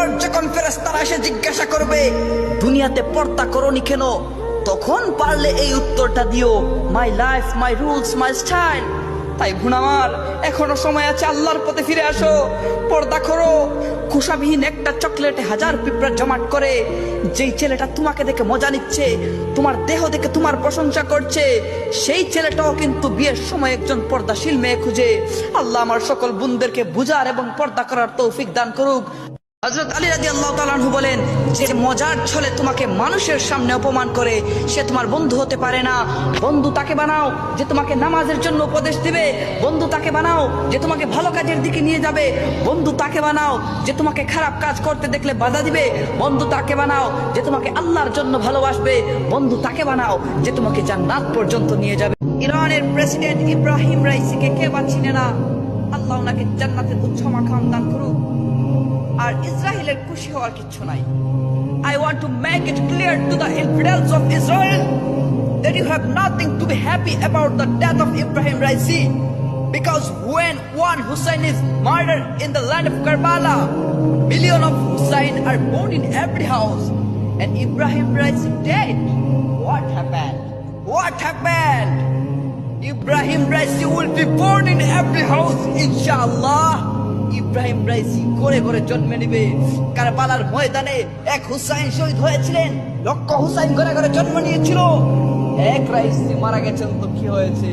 পর যখন ফেরেশতারা এসে জিজ্ঞাসা করবে দুনিয়াতে পর্দা করনি কেন, তখন পারলে এই উত্তরটা দিও, my life, my rules, my style. তাই বোন আমার, এখনো সময় আছে, আল্লাহর পথে ফিরে আসো, পর্দা করো। খোসাবিহীন একটা চকলেটে হাজার পিঁপড়া জমাট করে। যেই ছেলেটা তোমাকে দেখে মজা নিচ্ছে, তোমার দেহ দেখে তোমার প্রশংসা করছে, সেই ছেলেটাও কিন্তু বিয়ের সময় একজন পর্দাশীল মেয়ে খুঁজে। আল্লাহ আমার সকল বোনদেরকে বুঝার এবং পর্দা করার তৌফিক দান করুক। হযরত আলী রাদিয়াল্লাহু তাআলা আনহু বলেন, যে মজার ছলে তোমাকে মানুষের সামনে অপমান করে সে তোমার বন্ধু হতে পারে না। বন্ধু তাকে বানাও যে তোমাকে নামাজের জন্য উপদেশ দিবে। বন্ধু তাকে বানাও যে তোমাকে ভালো কাজের দিকে নিয়ে যাবে। বন্ধু তাকে বানাও যে তোমাকে খারাপ কাজ করতে দেখলে বাধা দিবে। বন্ধু তাকে বানাও যে তোমাকে আল্লাহর জন্য ভালোবাসবে। বন্ধু তাকে বানাও যে তোমাকে জান্নাত পর্যন্ত নিয়ে যাবে। ইরানের প্রেসিডেন্ট ইব্রাহিম রাইসিকে কে বাঁচিনে না? আল্লাহ ওনাকে জান্নাতের উচ্চ মাকাম দান করুক। আর ইসরায়েলের খুশি হওয়ার কিছু নাই। I want to make it clear to the infidels of Israel that you have nothing to be happy about the death of Ibrahim Raisi, because when one Hussein is murdered in the land of Karbala, millions of Hussein are born in every house, and Ibrahim Raisi dead. What happened? What happened? Ibrahim Raisi will be born in every house, inshallah. Ebrahim Raisi ঘরে ঘরে জন্মে নিবে। কারবালার ময়দানে এক হুসাইন শহীদ হয়েছিলেন, লক্ষ হুসাইন ঘরে ঘরে জন্ম নিয়েছিল। এক রাইসি মারা গেছেন তো কি হয়েছে?